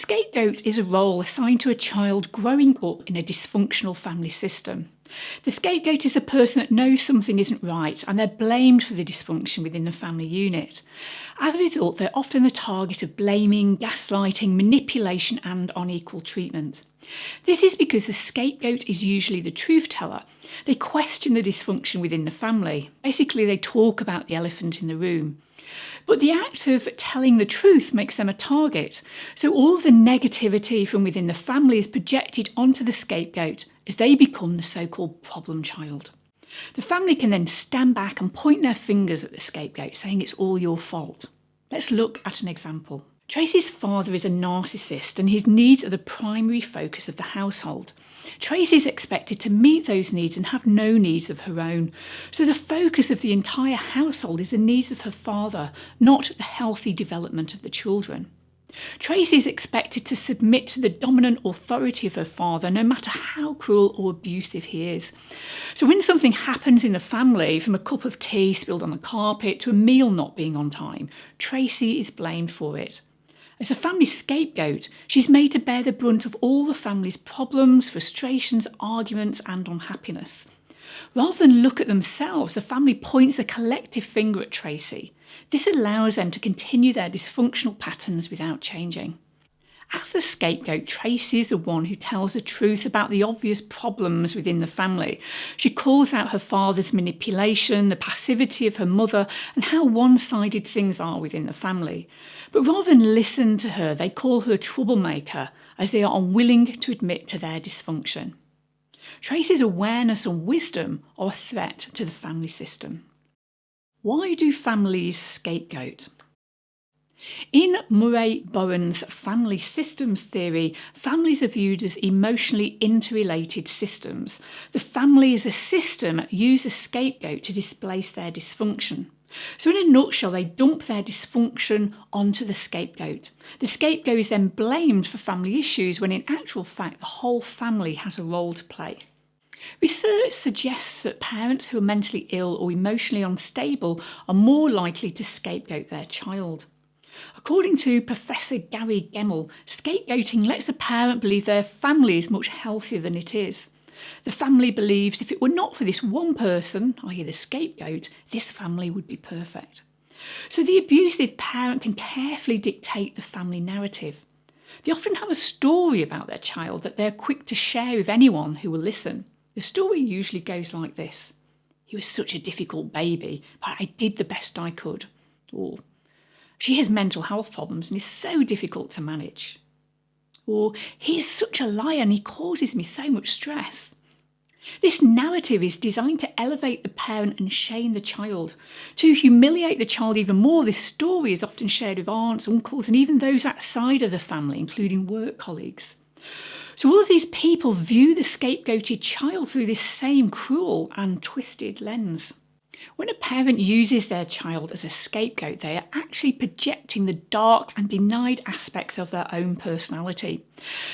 scapegoat is a role assigned to a child growing up in a dysfunctional family system. The scapegoat is the person that knows something isn't right and they're blamed for the dysfunction within the family unit. As a result, they're often the target of blaming, gaslighting, manipulation and unequal treatment. This is because the scapegoat is usually the truth teller. They question the dysfunction within the family. Basically, they talk about the elephant in the room. But the act of telling the truth makes them a target. So all the negativity from within the family is projected onto the scapegoat as they become the so-called problem child. The family can then stand back and point their fingers at the scapegoat, saying it's all your fault. Let's look at an example. Tracy's father is a narcissist and his needs are the primary focus of the household. Tracy is expected to meet those needs and have no needs of her own. So the focus of the entire household is the needs of her father, not the healthy development of the children. Tracy is expected to submit to the dominant authority of her father, no matter how cruel or abusive he is. So when something happens in the family, from a cup of tea spilled on the carpet to a meal not being on time, Tracy is blamed for it. As a family scapegoat, she's made to bear the brunt of all the family's problems, frustrations, arguments and unhappiness. Rather than look at themselves, the family points a collective finger at Tracy. This allows them to continue their dysfunctional patterns without changing. As the scapegoat, Tracy is the one who tells the truth about the obvious problems within the family. She calls out her father's manipulation, the passivity of her mother, and how one-sided things are within the family. But rather than listen to her, they call her a troublemaker, as they are unwilling to admit to their dysfunction. Tracy's awareness and wisdom are a threat to the family system. Why do families scapegoat? In Murray Bowen's family systems theory, families are viewed as emotionally interrelated systems. The family is a system that uses a scapegoat to displace their dysfunction. So in a nutshell, they dump their dysfunction onto the scapegoat. The scapegoat is then blamed for family issues when in actual fact the whole family has a role to play. Research suggests that parents who are mentally ill or emotionally unstable are more likely to scapegoat their child. According to Professor Gary Gemmell, scapegoating lets the parent believe their family is much healthier than it is. The family believes if it were not for this one person, i.e. the scapegoat, this family would be perfect. So the abusive parent can carefully dictate the family narrative. They often have a story about their child that they're quick to share with anyone who will listen. The story usually goes like this. He was such a difficult baby, but I did the best I could. Or, she has mental health problems and is so difficult to manage. Or, he is such a liar and he causes me so much stress. This narrative is designed to elevate the parent and shame the child. To humiliate the child even more, this story is often shared with aunts, uncles and even those outside of the family, including work colleagues. So all of these people view the scapegoated child through this same cruel and twisted lens. When a parent uses their child as a scapegoat, they are actually projecting the dark and denied aspects of their own personality.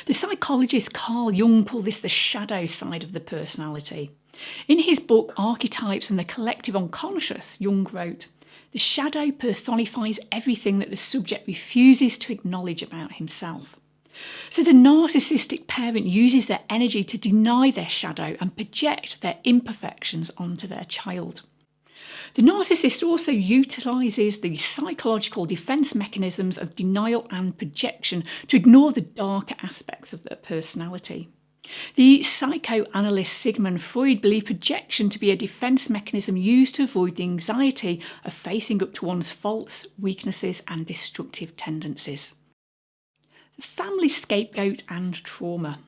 The psychologist Carl Jung called this the shadow side of the personality. In his book Archetypes and the Collective Unconscious, Jung wrote, "The shadow personifies everything that the subject refuses to acknowledge about himself." So the narcissistic parent uses their energy to deny their shadow and project their imperfections onto their child. The narcissist also utilises the psychological defence mechanisms of denial and projection to ignore the darker aspects of their personality. The psychoanalyst Sigmund Freud believed projection to be a defence mechanism used to avoid the anxiety of facing up to one's faults, weaknesses and destructive tendencies. The family scapegoat and trauma.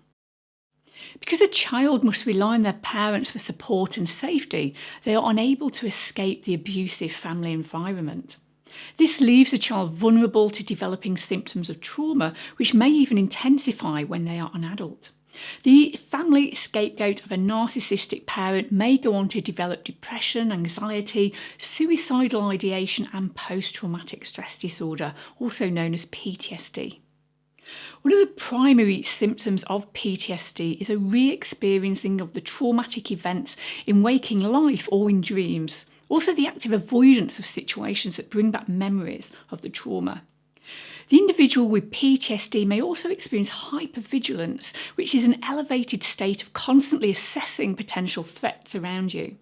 Because a child must rely on their parents for support and safety, they are unable to escape the abusive family environment. This leaves a child vulnerable to developing symptoms of trauma, which may even intensify when they are an adult. The family scapegoat of a narcissistic parent may go on to develop depression, anxiety, suicidal ideation and post-traumatic stress disorder, also known as PTSD. One of the primary symptoms of PTSD is a re-experiencing of the traumatic events in waking life or in dreams. Also the active avoidance of situations that bring back memories of the trauma. The individual with PTSD may also experience hypervigilance, which is an elevated state of constantly assessing potential threats around you.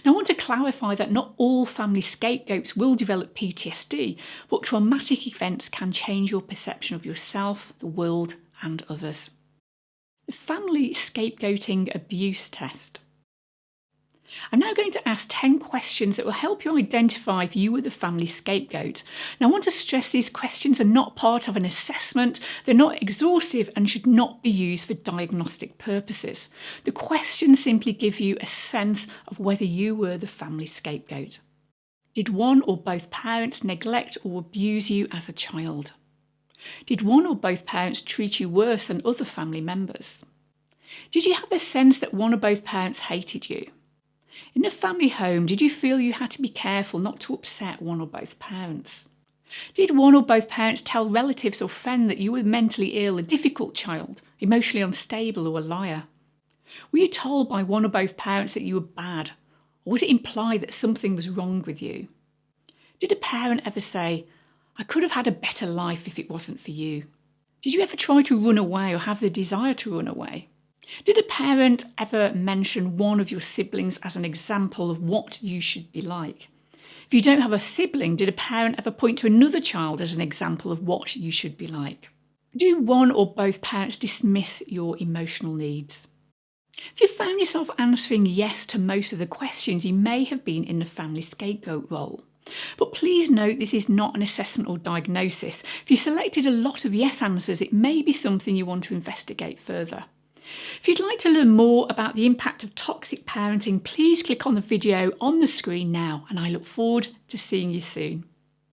Now, I want to clarify that not all family scapegoats will develop PTSD, but traumatic events can change your perception of yourself, the world, and others. The family scapegoating abuse test. I'm now going to ask 10 questions that will help you identify if you were the family scapegoat. Now, I want to stress these questions are not part of an assessment, they're not exhaustive and should not be used for diagnostic purposes. The questions simply give you a sense of whether you were the family scapegoat. Did one or both parents neglect or abuse you as a child? Did one or both parents treat you worse than other family members? Did you have a sense that one or both parents hated you? In a family home, did you feel you had to be careful not to upset one or both parents? Did one or both parents tell relatives or friends that you were mentally ill, a difficult child, emotionally unstable, or a liar? Were you told by one or both parents that you were bad, or was it implied that something was wrong with you? Did a parent ever say, "I could have had a better life if it wasn't for you"? Did you ever try to run away or have the desire to run away? Did a parent ever mention one of your siblings as an example of what you should be like? If you don't have a sibling, did a parent ever point to another child as an example of what you should be like? Do one or both parents dismiss your emotional needs? If you found yourself answering yes to most of the questions, you may have been in the family scapegoat role. But please note this is not an assessment or diagnosis. If you selected a lot of yes answers, it may be something you want to investigate further. If you'd like to learn more about the impact of toxic parenting, please click on the video on the screen now, and I look forward to seeing you soon.